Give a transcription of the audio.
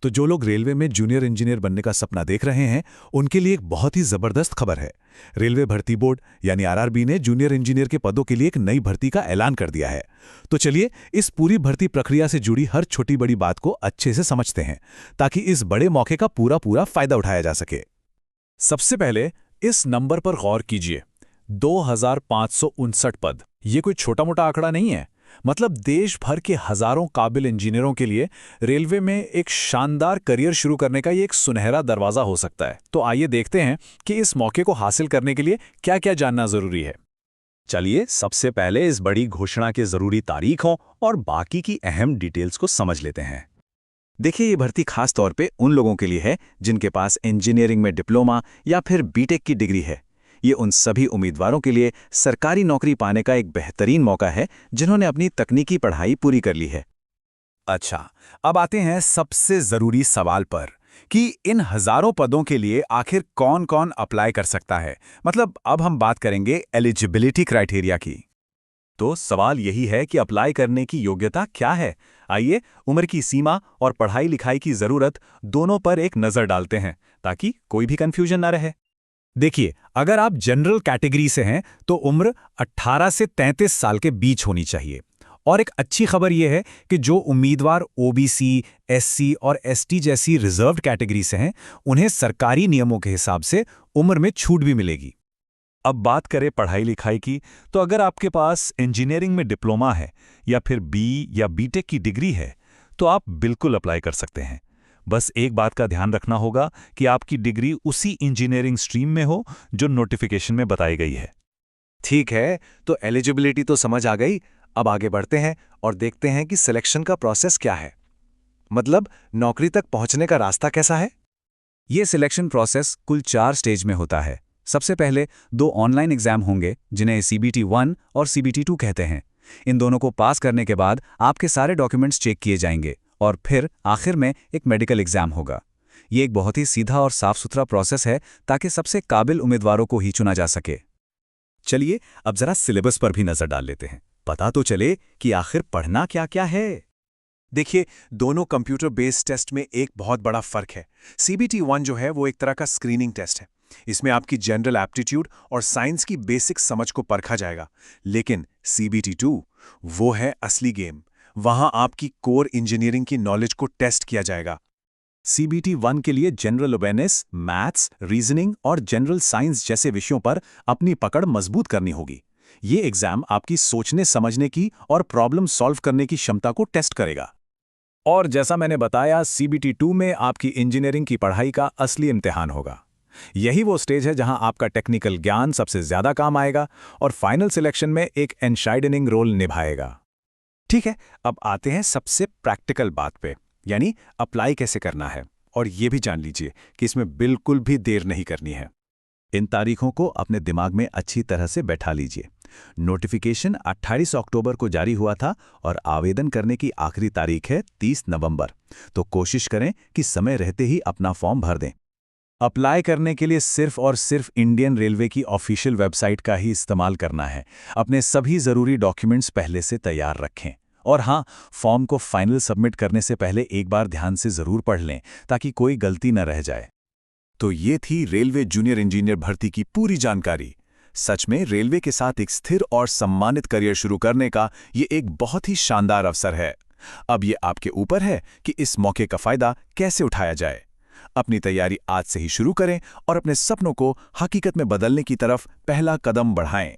तो जो लोग रेलवे में जूनियर इंजीनियर बनने का सपना देख रहे हैं, उनके लिए एक बहुत ही जबरदस्त खबर है। रेलवे भर्ती बोर्ड यानी आरआरबी ने जूनियर इंजीनियर के पदों के लिए एक नई भर्ती का ऐलान कर दिया है। तो चलिए इस पूरी भर्ती प्रक्रिया से जुड़ी हर छोटी बड़ी बात को अच्छे से समझते हैं, ताकि इस बड़े मौके का पूरा पूरा फायदा उठाया जा सके। सबसे पहले इस नंबर पर गौर कीजिए, 2559 पद। ये कोई छोटा मोटा आंकड़ा नहीं है। मतलब देश भर के हजारों काबिल इंजीनियरों के लिए रेलवे में एक शानदार करियर शुरू करने का ये एक सुनहरा दरवाजा हो सकता है। तो आइए देखते हैं कि इस मौके को हासिल करने के लिए क्या क्या जानना जरूरी है। चलिए सबसे पहले इस बड़ी घोषणा के जरूरी तारीखों और बाकी की अहम डिटेल्स को समझ लेते हैं। देखिए, ये भर्ती खास तौर पे उन लोगों के लिए है जिनके पास इंजीनियरिंग में डिप्लोमा या फिर बीटेक की डिग्री है। ये उन सभी उम्मीदवारों के लिए सरकारी नौकरी पाने का एक बेहतरीन मौका है जिन्होंने अपनी तकनीकी पढ़ाई पूरी कर ली है। अच्छा, अब आते हैं सबसे जरूरी सवाल पर कि इन हजारों पदों के लिए आखिर कौन कौन अप्लाई कर सकता है। मतलब अब हम बात करेंगे एलिजिबिलिटी क्राइटेरिया की। तो सवाल यही है कि अप्लाई करने की योग्यता क्या है। आइए उम्र की सीमा और पढ़ाई लिखाई की जरूरत दोनों पर एक नजर डालते हैं, ताकि कोई भी कंफ्यूजन ना रहे। देखिए, अगर आप जनरल कैटेगरी से हैं तो उम्र 18 से 33 साल के बीच होनी चाहिए। और एक अच्छी खबर यह है कि जो उम्मीदवार ओबीसी, एससी और एसटी जैसी रिजर्व्ड कैटेगरी से हैं, उन्हें सरकारी नियमों के हिसाब से उम्र में छूट भी मिलेगी। अब बात करें पढ़ाई लिखाई की, तो अगर आपके पास इंजीनियरिंग में डिप्लोमा है या फिर बी या बीटेक की डिग्री है, तो आप बिल्कुल अप्लाई कर सकते हैं। बस एक बात का ध्यान रखना होगा कि आपकी डिग्री उसी इंजीनियरिंग स्ट्रीम में हो जो नोटिफिकेशन में बताई गई है। ठीक है, तो एलिजिबिलिटी तो समझ आ गई। अब आगे बढ़ते हैं और देखते हैं कि सिलेक्शन का प्रोसेस क्या है। मतलब नौकरी तक पहुंचने का रास्ता कैसा है। ये सिलेक्शन प्रोसेस कुल 4 स्टेज में होता है। सबसे पहले 2 ऑनलाइन एग्जाम होंगे जिन्हें CBT 1 और CBT 2 कहते हैं। इन दोनों को पास करने के बाद आपके सारे डॉक्यूमेंट्स चेक किए जाएंगे और फिर आखिर में एक मेडिकल एग्जाम होगा। ये एक बहुत ही सीधा और साफ सुथरा प्रोसेस है ताकि सबसे काबिल उम्मीदवारों को ही चुना जा सके। चलिए अब जरा सिलेबस पर भी नजर डाल लेते हैं, पता तो चले कि आखिर पढ़ना क्या क्या है। देखिए, दोनों कंप्यूटर बेस्ड टेस्ट में एक बहुत बड़ा फर्क है। CBT 1 जो है वो एक तरह का स्क्रीनिंग टेस्ट है। इसमें आपकी जनरल एप्टीट्यूड और साइंस की बेसिक समझ को परखा जाएगा। लेकिन CBT 2 वो है असली गेम। वहां आपकी कोर इंजीनियरिंग की नॉलेज को टेस्ट किया जाएगा। CBT 1 के लिए जनरल अवेयरनेस, मैथ्स, रीजनिंग और जनरल साइंस जैसे विषयों पर अपनी पकड़ मजबूत करनी होगी। ये एग्जाम आपकी सोचने समझने की और प्रॉब्लम सॉल्व करने की क्षमता को टेस्ट करेगा। और जैसा मैंने बताया, CBT 2 में आपकी इंजीनियरिंग की पढ़ाई का असली इम्तिहान होगा। यही वो स्टेज है जहां आपका टेक्निकल ज्ञान सबसे ज्यादा काम आएगा और फाइनल सिलेक्शन में एक एनशाइडनिंग रोल निभाएगा। ठीक है, अब आते हैं सबसे प्रैक्टिकल बात पे, यानी अप्लाई कैसे करना है। और ये भी जान लीजिए कि इसमें बिल्कुल भी देर नहीं करनी है। इन तारीखों को अपने दिमाग में अच्छी तरह से बैठा लीजिए। नोटिफिकेशन 28 अक्टूबर को जारी हुआ था और आवेदन करने की आखिरी तारीख है 30 नवंबर। तो कोशिश करें कि समय रहते ही अपना फॉर्म भर दें। अप्लाई करने के लिए सिर्फ और सिर्फ इंडियन रेलवे की ऑफिशियल वेबसाइट का ही इस्तेमाल करना है। अपने सभी ज़रूरी डॉक्यूमेंट्स पहले से तैयार रखें। और हाँ, फॉर्म को फाइनल सबमिट करने से पहले एक बार ध्यान से ज़रूर पढ़ लें ताकि कोई गलती न रह जाए। तो ये थी रेलवे जूनियर इंजीनियर भर्ती की पूरी जानकारी। सच में रेलवे के साथ एक स्थिर और सम्मानित करियर शुरू करने का ये एक बहुत ही शानदार अवसर है। अब ये आपके ऊपर है कि इस मौके का फायदा कैसे उठाया जाए। अपनी तैयारी आज से ही शुरू करें और अपने सपनों को हकीकत में बदलने की तरफ पहला कदम बढ़ाएं।